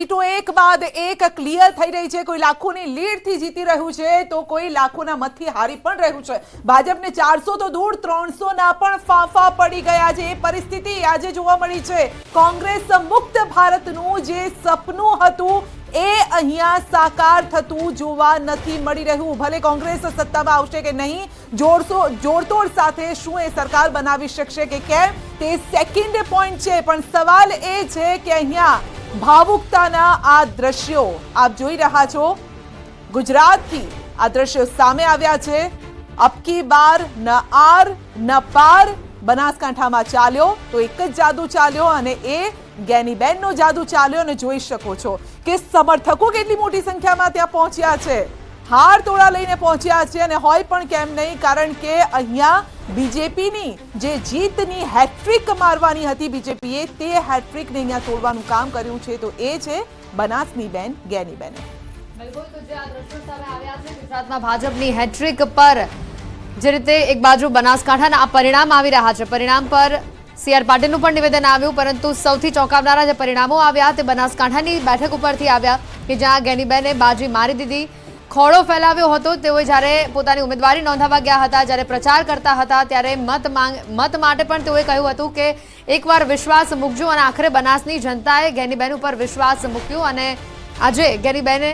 સીટો એક બાદ એક ક્લિયર થઈ રહી છે। કોઈ લાખોની લીડથી જીતી રહ્યું છે તો કોઈ લાખોના મતથી હારી પણ રહ્યું છે। ભાજપને 400 તો દૂર 300 ના પણ ફાંફા પડી ગયા છે। એ પરિસ્થિતિ આજે જોવા મળી છે। કોંગ્રેસ મુક્ત ભારતનું જે સપનું હતું એ અહીંયા સાકાર થતું જોવા નથી મળી રહ્યું। ભલે કોંગ્રેસ સત્તામાં આવશે કે નહીં, જોડતોડ સાથે શું એ સરકાર બનાવી શકશે કે કેમ તે સેકન્ડ પોઈન્ટ છે, પણ સવાલ એ છે કે અહીંયા ભાવુકતાના આ દ્રશ્યો આપ જોઈ રહ્યા છો। ગુજરાતથી આ દ્રશ્યો સામે આવ્યા છે। અબકી બાર ન આર ન પાર બનાસકાંઠામાં ચાલ્યો તો એક જ જાદુ ચાલ્યો અને એ ગેનીબેનનો જાદુ ચાલ્યો અને જોઈ શકો છો કે સમર્થકો કેટલી મોટી સંખ્યામાં ત્યાં પહોંચ્યા છે। હાર તોડા લઈને પહોંચ્યા છે અને હોય પણ કેમ નહીં, કારણ કે અહીંયા બીજેપીની જે જીતની હેટ્રિક મારવાની હતી બીજેપીએ, તે હેટ્રિકને અહીંયા તોડવાનું કામ કર્યું છે તો એ છે બનાસની બેન ગેનીબેન। બિલકુલ, તો જે આ દ્રશ્યો સામે આવ્યા છે ગુજરાતમાં ભાજપની હેટ્રિક પર, જે રીતે એક બાજુ બનાસકાંઠાના આ પરિણામ આવી રહ્યા છે, પરિણામ પર CR પાટીલનું પણ નિવેદન આવ્યું, પરંતુ સૌથી ચોંકાવનારા જે પરિણામો આવ્યા તે બનાસકાંઠાની બેઠક ઉપરથી આવ્યા કે જ્યાં ગેનીબેને બાજી મારી દીધી। ખોળો ફેલાવ્યો હતો। તેઓ જ્યારે પોતાની ઉમેદવારી નોંધાવવા ગયા હતા, જ્યારે પ્રચાર કરતા હતા, ત્યારે મત માટે પણ તેઓએ કહ્યું હતું કે એકવાર વિશ્વાસ મૂકજો અને આખરે બનાસની જનતાએ ગેનીબેન ઉપર વિશ્વાસ મૂક્યો અને આજે ગેનીબેને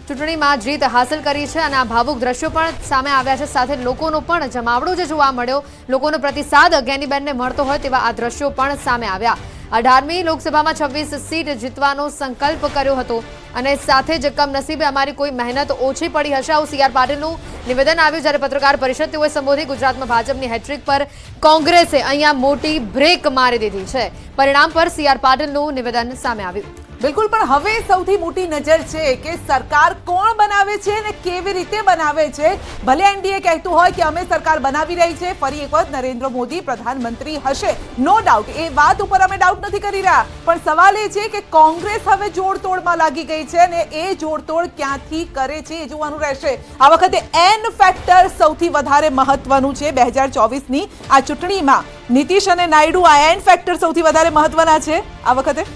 ચૂંટણીમાં જીત હાંસલ કરી છે અને આ ભાવુક દ્રશ્યો પણ સામે આવ્યા છે। સાથે લોકોનો પણ જમાવડો જે જોવા મળ્યો, લોકોનો પ્રતિસાદ ગેનીબેનને મળતો હોય તેવા આ દ્રશ્યો પણ સામે આવ્યા। 18મી લોકસભામાં 26 સીટ જીતવાનો સંકલ્પ કર્યો હતો અને સાથે જ કમનસીબે અમારી કોઈ મહેનત ઓછી પડી હશે, આવું CR પાટીલનું નિવેદન આવ્યું। જ્યારે પત્રકાર પરિષદ તેઓએ સંબોધી। ગુજરાતમાં ભાજપની હેટ્રિક પર કોંગ્રેસે અહીંયા મોટી બ્રેક મારી દીધી છે। પરિણામ પર CR પાટીલનું નિવેદન સામે આવ્યું। બિલકુલ, પણ હવે સૌથી મોટી નજર છે કે સરકાર કોણ બનાવે છે અને કેવી રીતે બનાવે છે। ભલે એનડીએ કહેતું હોય કે અમે સરકાર બનાવી રહી છે, ફરી એક વખત નરેન્દ્ર મોદી પ્રધાનમંત્રી હશે, નો ડાઉટ, એ વાત ઉપર અમે ડાઉટ નથી કરી રહ્યા, પણ સવાલ એ છે કે કોંગ્રેસ હવે જોડતોડમાં લાગી ગઈ છે અને એ જોડતોડ ક્યાંથી કરે છે એ જોવાનું રહેશે। આ વખતે એન ફેક્ટર સૌથી વધારે મહત્વનું છે 2024ની આ ચૂંટણીમાં। નીતિશ અને નાયડુ, આ એન ફેક્ટર સૌથી વધારે મહત્વના છે આ વખતે।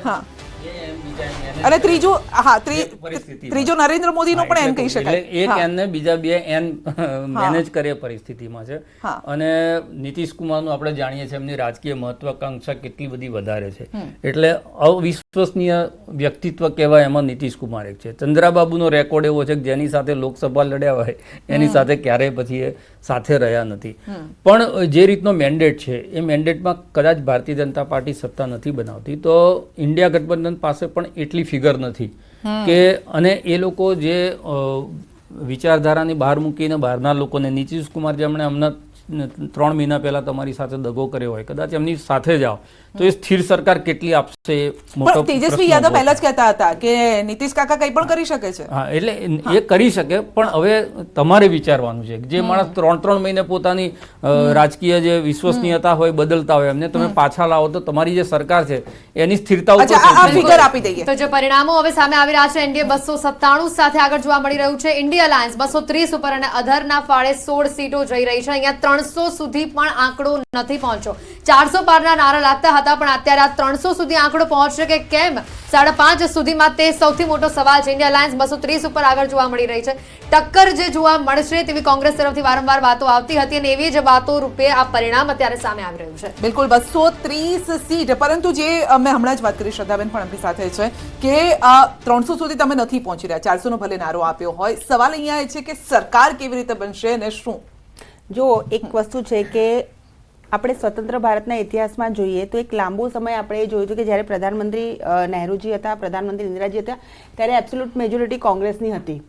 હા, અને ત્રીજો નરેન્દ્ર મોદીનો પણ એન કહી શકાય। એક એન ને બીજા બે એન મેનેજ કરે પરિસ્થિતિમાં છે અને નીતિશ કુમારનું આપણે જાણીએ છીએ એમની રાજકીય મહત્વાકાંક્ષા કેટલી બધી વધારે છે, એટલે અવિશ્વસનીય વ્યક્તિત્વ કહેવાય એમાં નીતિશ કુમાર એક છે। ચંદ્રાબાબુનો રેકોર્ડ એવો છે કે જેની સાથે લોકસભા લડ્યા હોય એની સાથે ક્યારેય પછી એ સાથે રહ્યા નથી, પણ જે રીતનો મેન્ડેટ છે એ મેન્ડેટમાં કદાચ ભારતીય જનતા પાર્ટી સત્તા નથી બનાવતી તો ઇન્ડિયા ગઠબંધન પાસે પણ એટલી ફિગર નથી કે, અને એ લોકો જે વિચારધારાની બહાર મૂકીને બહારના લોકોને, નીતિશ કુમાર જેમણે હમણાં 3 મહિના પહેલા તમારી સાથે દગો કર્યો હોય, કદાચ એમની સાથે જાઓ તો એ સ્થિર સરકાર કેટલી આપશે? પણ તેજસ્વી યાદવ પહેલા જ કહેતા હતા કે નીતિશ કાકા કંઈ પણ કરી શકે છે। હા, એટલે એ કરી શકે, પણ હવે તમારે વિચારવાનું છે જે માણસ 3 મહિને પોતાની રાજકીય જે વિશ્વસનીયતા હોય બદલતા હોય, એમને તમે પાછા લાવો તો તમારી જે સરકાર છે એની સ્થિરતા ઉપર ફિગર આપી દઈએ। તો જે પરિણામો હવે સામે આવી રહ્યા છે, એનડીએ 297 સાથે આગળ જોવા મળી રહ્યું છે, ઇન્ડિયા અલાયન્સ 230 ઉપર અને અધરના ફાળે 16 સીટો જઈ રહી છે। અહીંયા 300 સુધી પણ આંકડો નથી પહોંચ્યો। 400 પારના નારા લાગતા હતા, પણ અત્યારે આ 300 સુધી આંકડો પહોંચશે કે કેમ, 5.5 સુધીમાં તે સૌથી મોટો સવાલ છે। ઇન્ડિયા અલાયન્સ 230 ઉપર આગળ જોવા મળી રહી છે। ટક્કર જે જોવા મળશે તેવી કોંગ્રેસ તરફથી વારંવાર વાતો આવતી હતી અને એવી જ વાતો રૂપે આ પરિણામ અત્યારે સામે આવી રહ્યું છે। બિલકુલ, 230 સીટ, પરંતુ જે અમે હમણાં જ વાત કરી, શ્રદ્ધાબેન પણ આપણી સાથે છે કે 300 સુધી તમે નથી પહોંચી રહ્યા, 400 નો ભલે નારો આપ્યો હોય, સવાલ અહીંયા એ છે કે સરકાર કેવી રીતે બનશે અને શું? જો એક વસ્તુ છે કે આપણે સ્વતંત્ર ભારતના ઇતિહાસમાં જોઈએ તો એક લાંબો સમય આપણે જોયું હતું કે જ્યારે પ્રધાનમંત્રી નહેરુજી હતા, પ્રધાનમંત્રી ઇન્દિરાજી હતા, ત્યારે એબ્સોલ્યુટ મેજોરિટી કોંગ્રેસની હતી।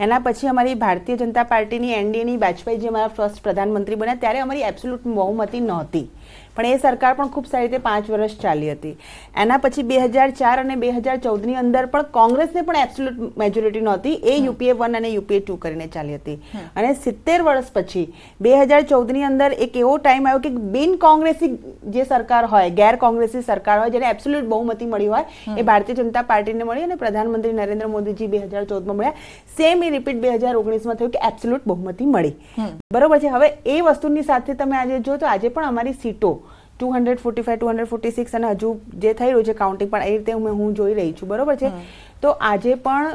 એના પછી અમારી ભારતીય જનતા પાર્ટીની એનડીએની વાજપેયીજી અમારા ફર્સ્ટ પ્રધાનમંત્રી બન્યા ત્યારે અમારી એબ્સોલ્યુટ બહુમતી નહોતી, પણ એ સરકાર પણ ખૂબ સારી રીતે 5 વર્ષ ચાલી હતી। એના પછી 2004 અને 2014ની અંદર પણ કોંગ્રેસને પણ એબ્સોલ્યુટ મેજોરિટી નહોતી, એ UPA 1 અને UPA 2 કરીને ચાલી હતી। અને 70 વર્ષ પછી 2014ની અંદર એક એવો ટાઈમ આવ્યો કે બિન કોંગ્રેસી જે સરકાર હોય, ગેર કોંગ્રેસી સરકાર હોય, જેને એબ્સોલ્યુટ બહુમતી મળી હોય, એ ભારતીય જનતા પાર્ટીને મળી અને પ્રધાનમંત્રી નરેન્દ્ર મોદીજી 2014માં મળ્યા। સેમ એ રિપીટ 2019માં થયું કે એબ્સોલ્યુટ બહુમતી મળી, બરોબર છે। હવે એ વસ્તુની સાથે તમે આજે જો તો આજે પણ અમારી સીટો 245 246 અને હજુ જે થઈ રહ્યું છે કાઉન્ટિંગ પણ એ રીતે હું જોઈ રહી છું, બરોબર છે. તો આજે પણ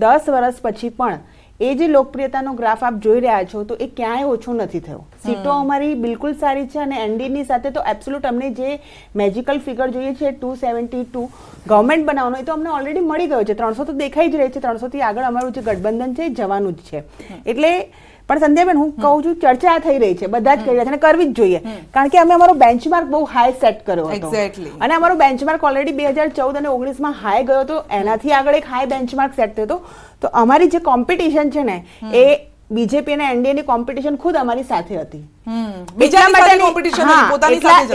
10 વર્ષ પછી પણ એ જે લોકપ્રિયતાનો ગ્રાફ આપ જોઈ રહ્યા છો તો એ ક્યાંય ઓછો નથી થયો. સીટો અમારી બિલકુલ સારી છે અને એનડીની સાથે તો એબ્સોલ્યુટ અમને જે મેજિકલ ફિગર જોઈએ છે 272 ગવર્મેન્ટ બનાવવાનો એ તો અમને ઓલરેડી મળી ગયો છે. 300 તો દેખાઈ જ રહી છે, 300 થી આગળ અમારું જે ગઠબંધન છે એ જવાનું જ છે. એટલે પણ સંધ્યાબેન હું કહું છું ચર્ચા થઈ રહી છે, બધા જ કરી રહ્યા છે અને કરવી જ જોઈએ, કારણ કે અમે અમારો બેન્ચમાર્ક બહુ હાઈ સેટ કર્યો હતો અને અમારો બેન્ચમાર્ક ઓલરેડી 2014 અને 19માં હાઈ ગયો હતો, એનાથી આગળ એક હાઈ બેન્ચમાર્ક સેટ થયો હતો. તો અમારી જે કોમ્પિટિશન છે ને એ બીજેપી અને એનડીએ ની કોમ્પિટિશન ખુદ અમારી સાથે હતી.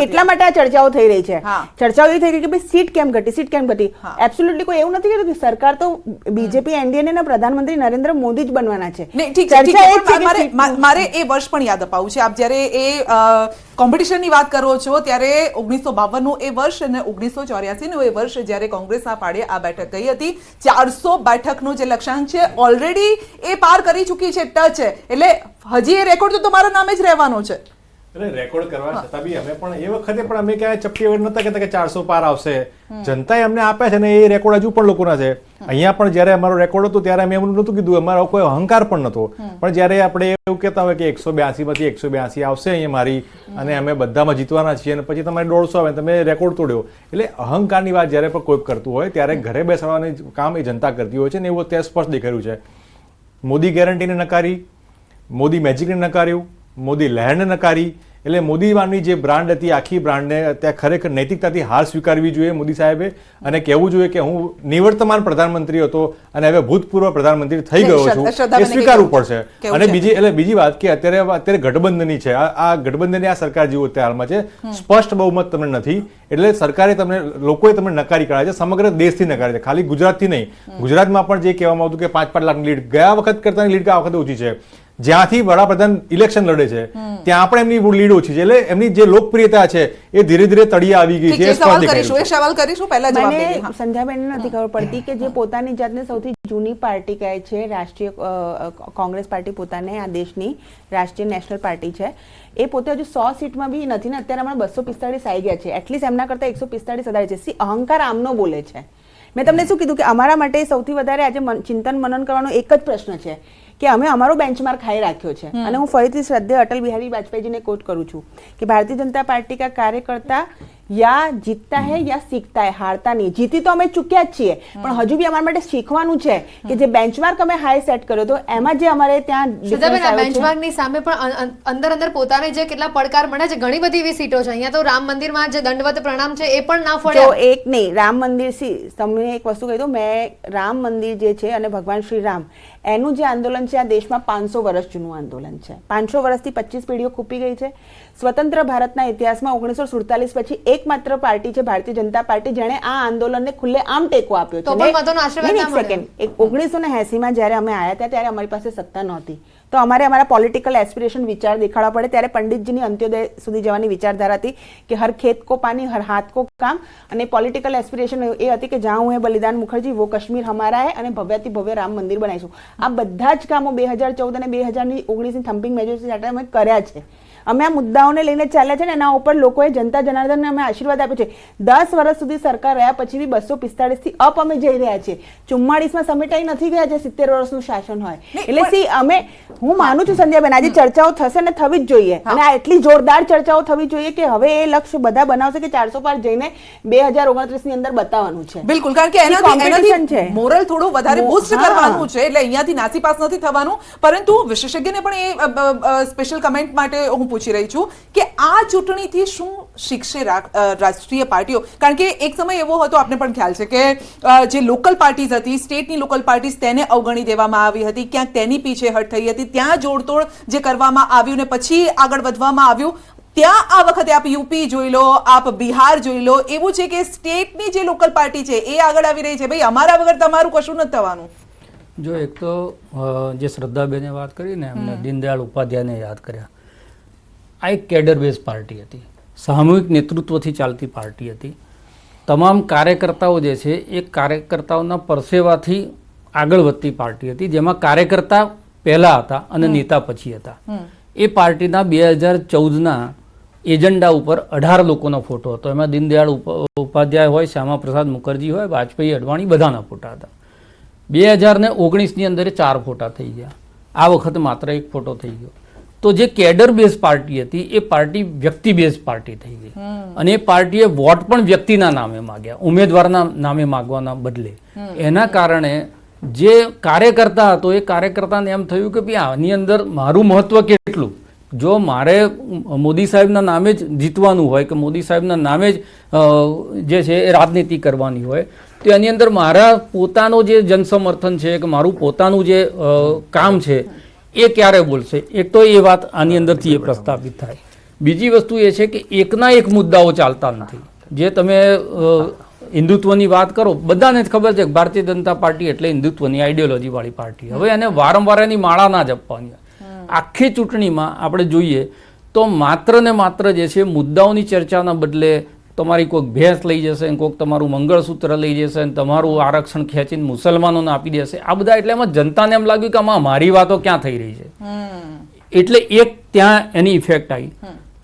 એટલા માટે આ ચર્ચાઓ થઈ રહી છે. ચર્ચાઓ એ થઈ રહી કે ભાઈ સીટ કેમ ઘટી. એબ્સોલ્યુટલી કોઈ એવું નથી કહેતું કે સરકાર તો બીજેપી એનડીએ ના પ્રધાનમંત્રી નરેન્દ્ર મોદી જ બનવાના છે. મારે એ વર્ષ પણ યાદ અપાવું છે. આપ જયારે એ કોમ્પિટિશનની વાત કરો છો ત્યારે 1952 નું એ વર્ષ અને 1984 નું એ વર્ષ જ્યારે કોંગ્રેસના પાડે આ બેઠક ગઈ હતી. 400 બેઠકનું જે લક્ષ્યાંક છે ઓલરેડી એ પાર કરી ચૂકી છે, ટચ છે. એટલે હજી એ રેકોર્ડ તો તમારા નામે જ રહેવાનો છે. એટલે રેકોર્ડ કરવા છતાં બી અમે પણ એ વખતે પણ અમે ક્યાંય ચપટી વગર નતા કહેતા કે 400 પાર આવશે. જનતાએ અમને આપ્યા છે ને એ રેકોર્ડ હજુ પણ લોકોના છે. અહીંયા પણ જયારે અમારો રેકોર્ડ હતો ત્યારે અમે એમ નતું કીધું, અમારો કોઈ અહંકાર પણ નતો. પણ જયારે આપણે એવું કહેતા હોય કે 182 માંથી 182 આવશે અહીંયા મારી અને અમે બધામાં જીતવાના છીએ અને પછી તમારે 150 આવે તમે રેકોર્ડ તોડ્યો. એટલે અહંકારની વાત જયારે પણ કોઈ કરતું હોય ત્યારે ઘરે બેસવાનું કામ એ જનતા કરતી હોય છે ને એવું અત્યારે સ્પષ્ટ દેખાયું છે. મોદી ગેરંટીને નકારી, મોદી મેજિકને નકાર્યું, મોદી લહેરને નકારી. એટલે મોદી વાળની જે બ્રાન્ડ હતી આખી બ્રાન્ડને અત્યારે ખરેખર નૈતિકતાથી હાર સ્વીકારવી જોઈએ મોદી સાહેબે અને કહેવું જોઈએ કે હું નિવર્તમાન પ્રધાનમંત્રી હતો અને હવે ભૂતપૂર્વ પ્રધાનમંત્રી થઈ ગયો છું, એ સ્વીકારવું પડશે. અને બીજી વાત કે અત્યારે ગઠબંધનની છે, આ ગઠબંધનની આ સરકાર જેવું અત્યારે હાલમાં છે, સ્પષ્ટ બહુમત તમને નથી. એટલે સરકારે લોકોએ તમને નકારી કાઢ્યા છે, સમગ્ર દેશથી નકારી છે, ખાલી ગુજરાતથી નહીં. ગુજરાતમાં પણ જે કહેવામાં આવતું કે 5-5 લાખની લીડ ગયા વખત કરતાની લીડ આ વખતે ઓછી છે. જ્યાંથી વડાપ્રધાન ઇલેક્શન લડે છે ત્યાં પણ એમની લીડ ઓછી છે. એટલે એમની જે લોકપ્રિયતા છે એ ધીરે ધીરે તળિયે આવી ગઈ છે. મને સંધ્યાબેન નથી ખબર પડતી કે જે પોતાની જાતને સૌથી જૂની પાર્ટી કહે છે, રાષ્ટ્રીય કોંગ્રેસ પાર્ટી પોતાને આ દેશની રાષ્ટ્રીય નેશનલ પાર્ટી છે, એ પોતે હજુ 100 સીટમાં બી નથી ને અત્યારે હમણાં 245 આવી ગયા છે. એટલીસ્ટ એમના કરતા 145 વધારે છે. સી અહંકાર આમનો બોલે છે. મેં તમને શું કીધું કે અમારા માટે સૌથી વધારે આજે ચિંતન મનન કરવાનો એક જ પ્રશ્ન છે કે અમે અમારો બેન્ચમાર્ક હાઈ રાખ્યો છે. અને હું ફરીથી શ્રદ્ધેય અટલ બિહારી વાજપેયીજીને કોટ કરું છું કે ભારતીય જનતા પાર્ટી કા કાર્યકર્તા યા જીતતા હે યા શીખતા હે, હારતા નહીં. જીતી તો અમે ચૂક્યા જ છીએ પણ હજુ બી અમારા માટે શીખવાનું છે કે જે બેન્ચમાર્ક અમે હાઈ સેટ કર્યો તો એમાં જે અમારે ત્યાં બેન્ચમાર્કની સામે પણ અંદર પોતાને જે કેટલા પડકાર મળે છે, ઘણી બધી એવી સીટો છે. અહીંયા તો રામ મંદિરમાં જે દંડવત પ્રણામ છે એ પણ ના ફળ્યો. એક નહીં, રામ મંદિર તમને એક વસ્તુ કહી દઉં, મેં રામ મંદિર જે છે અને ભગવાન શ્રી રામ એનું જે આંદોલન છે આ દેશમાં 500 વર્ષ જૂનું આંદોલન છે. 500 વર્ષથી 25 પેઢીઓ ખૂપી ગઈ છે. સ્વતંત્ર ભારતના ઇતિહાસમાં 1947 પછી એકમાત્ર પાર્ટી છે ભારતીય જનતા પાર્ટી જેણે આ આંદોલનને ખુલ્લે આમ ટેકો આપ્યો છે. 1980 માં જયારે અમે આવ્યા હતા ત્યારે અમારી પાસે સત્તા નહોતી તો અમારે અમારા પોલિટિકલ એસ્પિરેશન વિચાર દેખાડવા પડે. ત્યારે પંડિતજીની અંત્યોદય સુધી જવાની વિચારધારા હતી કે હર ખેત કો પાણી હર હાથ કો કામ. અને પોલિટિકલ એસ્પિરેશન એ હતી કે જ્યાં હું હે બલિદાન મુખર્જી વો કાશ્મીર હમારા હે અને ભવ્યથી ભવ્ય રામ મંદિર બનાવીશું. આ બધા જ કામો 2014 અને 2019ની થમ્પિંગ મેજોરિટી સાથે અમે કર્યા છે. અમે આ મુદ્દાઓને લઈને ચાલ્યા છે ને એના ઉપર લોકોએ જનતા જનાર્દનને અમે આશીર્વાદ આપ્યો છે. 10 વર્ષ સુધી સરકાર રહ્યા પછી બી 245 થી અપ અમે જઈ રહ્યા છીએ. 44માં સમેટાઈ નથી ગયા જે 70 વર્ષનું શાસન હોય. એટલે હું માનું છું સંધ્યાબેન આજે ચર્ચાઓ થશે ને થવી જ જોઈએ અને આ એટલી જોરદાર ચર્ચાઓ થવી જોઈએ કે હવે એ લક્ષ્ય બધા બનાવશે કે 400 પાર જઈને 2029 ની અંદર બતાવવાનું છે. બિલકુલ, કારણ કે એનાથી મોરલ થોડું વધારે બૂસ્ટ કરવાનું છે. એટલે અહીંયાથી નાસીપાસ નથી થવાનું. પરંતુ વિશેષજ્ઞને પણ એ સ્પેશિયલ કમેન્ટ માટે હું પૂછી રહી છું કે આ ચૂંટણીથી શું શીખશે રાષ્ટ્રીય પાર્ટીઓ? કારણ કે એક સમય એવો હતો, આપને પણ ખ્યાલ છે કે જે લોકલ પાર્ટીઝ હતી, સ્ટેટની લોકલ પાર્ટીઝ, તેને અવગણી દેવામાં આવી હતી, ક્યાંક તેની પીછેહટ થઈ હતી, ત્યાં જોડતોડ જે કરવામાં આવ્યું ને પછી આગળ વધવામાં આવ્યું. ત્યાં આ વખતે આપ યુપી જોઈ લો, આપ બિહાર જોઈ લો, એવું છે કે સ્ટેટની જે લોકલ પાર્ટી છે એ આગળ આવી રહી છે. ભાઈ અમારા વગર તમારું કશું નથી થવાનું. જો એક તો જે શ્રદ્ધાબેને વાત કરી ને, એમને દીનદયાળ ઉપાધ્યાયને યાદ કર્યા. આ એક કેડર બેઝ પાર્ટી હતી, સામૂહિક નેતૃત્વથી ચાલતી પાર્ટી હતી. તમામ કાર્યકર્તાઓ જે છે એ કાર્યકર્તાઓના પરસેવાથી આગળ વધતી પાર્ટી હતી, જેમાં કાર્યકર્તા પહેલા હતા અને નેતા પછી હતા. એ પાર્ટીના 2014ના એજન્ડા ઉપર 18 લોકોનો ફોટો હતો. એમાં દીનદયાળ ઉપાધ્યાય હોય, શ્યામા પ્રસાદ મુખર્જી હોય, વાજપેયી, અડવાણી બધાના ફોટા હતા. 2019ની અંદર 4 ફોટા થઈ ગયા. આ વખતે માત્ર 1 ફોટો થઈ ગયો. તો જે કેડર બેઝ પાર્ટી હતી એ પાર્ટી વ્યક્તિ બેઝ પાર્ટી થઈ ગઈ અને એ પાર્ટીએ વોટ પણ વ્યક્તિના નામે માગ્યા, ઉમેદવારના નામે માગવાના બદલે. એના કારણે જે કાર્યકર્તા હતો એ કાર્યકર્તાને એમ થયું કે ભાઈ આની અંદર મારું મહત્વ કેટલું. જો મારે મોદી સાહેબના નામે જ જીતવાનું હોય કે મોદી સાહેબના નામે જ જે છે એ રાજનીતિ કરવાની હોય તો એની અંદર મારા પોતાનો જે જનસમર્થન છે કે મારું પોતાનું જે કામ છે એ ક્યારે બોલશે. એક તો એ વાત આની અંદરથી એ પ્રસ્થાપિત થાય. બીજી વસ્તુ એ છે કે એકના એક મુદ્દાઓ ચાલતા નથી. જે તમે હિન્દુત્વની વાત કરો, બધાને જ ખબર છે કે ભારતીય જનતા પાર્ટી એટલે હિન્દુત્વની આઈડિયોલોજી વાળી પાર્ટી. હવે એને વારંવાર એની માળા ના જપવાની. આખી ચૂંટણીમાં આપણે જોઈએ તો માત્ર ને માત્ર જે છે મુદ્દાઓની ચર્ચાના બદલે તમારી કોઈક ભેંસ લઈ જશે, કોઈક તમારું મંગળસૂત્ર લઈ જશે, તમારું આરક્ષણ ખેંચીને મુસલમાનોને આપી દેશે. આ બધા એટલે એમાં જનતાને એમ લાગ્યું કે આમાં મારી વાતો ક્યાં થઈ રહી છે. એટલે એક ત્યાં એની ઇફેક્ટ આવી.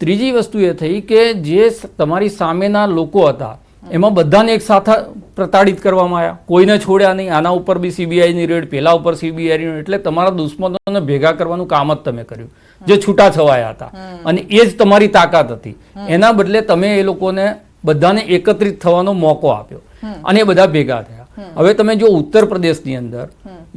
ત્રીજી વસ્તુ એ થઈ કે જે તમારી સામેના લોકો હતા એમાં બધાને એક સાથે પ્રતાડિત કરવામાં આવ્યા, કોઈને છોડ્યા નહીં. આના ઉપર બી સીબીઆઈની રેડ, પેલા ઉપર સીબીઆઈની રેડ. એટલે તમારા દુશ્મનોને ભેગા કરવાનું કામ જ તમે કર્યું, જે છૂટા છવાયા હતા. અને એ જ તમારી તાકાત હતી. એના બદલે તમે એ લોકોને બધાને એકત્રિત થવાનો મોકો આપ્યો અને એ બધા ભેગા થયા. હવે તમે જો ઉત્તર પ્રદેશની અંદર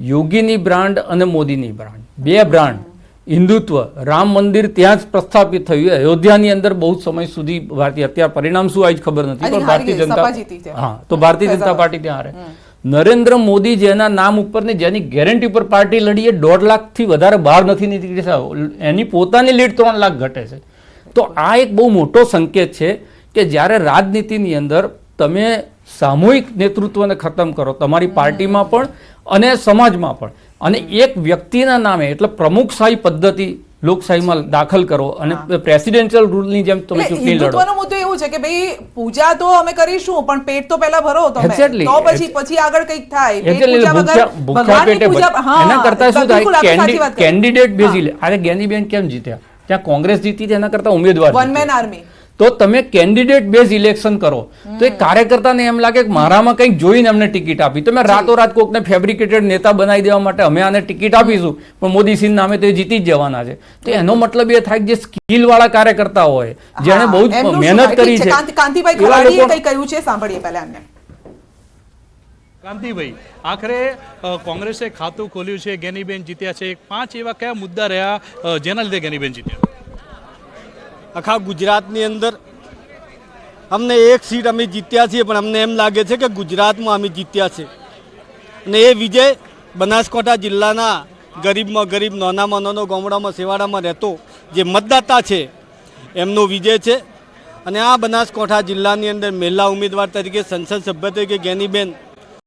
યોગીની બ્રાન્ડ અને મોદીની બ્રાન્ડ, 2 બ્રાન્ડ, હિન્દુત્વ, રામ મંદિર ત્યાં જ પ્રસ્થાપિત થયું. અયોધ્યાની અંદર બહુ સમય સુધી અત્યારે પરિણામ શું આવી ખબર નથી, પણ ભારતીય જનતા પાર્ટી ત્યાં હારે. નરેન્દ્ર મોદી જેના નામ ઉપર ને જેની ગેરંટી ઉપર પાર્ટી લડી એ 1.5 લાખથી વધારે બહાર નથી નીકળી. એની પોતાની લીડ 3 લાખ ઘટે છે. તો આ એક બહુ મોટો સંકેત છે કે જ્યારે રાજનીતિની અંદર તમે સામૂહિક નેતૃત્વને ખતમ કરો, તમારી પાર્ટીમાં પણ અને સમાજમાં પણ, અને એક વ્યક્તિના નામે એટલે પ્રમુખશાહી પદ્ધતિ લોકશાહીમાં દાખલ કરો અને પ્રેસિડેન્શિયલ રૂલની જેમ તમે ચૂંટણી લડો. હિન્દુત્વનો મુદ્દો એવું છે કે ભાઈ પૂજા તો અમે કરીશું પણ પેટ તો પહેલા ભરો તમે, Exactly. તો પછી આગળ કંઈક થાય. પેટ એટલે પૂજા વગર ભૂખ્યા પેટે ભગવાનની પૂજા- હા, એના કરતા શું બિલકુલ થાય, આપણે સાચી વાત કરી. કેન્ડિડેટ બેઝી. અરે જ્ઞાનીબેન કેમ જીત્યા? ત્યાં કોંગ્રેસ જીતી, એના કરતા ઉમેદવાર વન જીત્યા. Main army. તો તમે કેન્ડિડેટ બેઝ ઇલેક્શન કરો તો એ કાર્યકર્તાને એમ લાગે કે મારામાં કંઈક જોઈને અમને ટિકિટ આપી. તમે રાતોરાત કોકને ફેબ્રિકેટેડ નેતા બનાવી દેવા માટે અમે આને ટિકિટ આપીશું પણ મોદી સિંહ નામે તો એ જીતી જ જવાના છે. તો એનો મતલબ એ થાય કે જે સ્કિલ વાળા કાર્યકર્તા હોય, જેણે બહુ જ એમનું શું મહેનત થાય? કરી ઠીક છે, છે. કાંતિભાઈ એવા ખરાડીએ લોકો- કંઈ કહ્યું છે, સાંભળીએ પહેલા એમને. કાંતિભાઈ, આખરે કોંગ્રેસે ખાતું ખોલ્યું છે, જ્ઞાનીબેન જીત્યા છે. 5 એવા કયા મુદ્દા રહ્યા જેના લીધે જ્ઞાનીબેન જીત્યા? આખા ગુજરાતની અંદર અમને 1 સીટ અમે જીત્યા છીએ, પણ અમને એમ લાગે છે કે ગુજરાતમાં અમે જીત્યા છે. અને એ વિજય બનાસકાંઠા જિલ્લાના ગરીબમાં ગરીબ, નાનામાં નાનો, ગામડામાં સેવાડામાં રહેતો જે મતદાતા છે એમનો વિજય છે. અને આ બનાસકાંઠા જિલ્લાની અંદર મહિલા ઉમેદવાર તરીકે, સંસદ સભ્ય તરીકે જ્ઞાનીબેન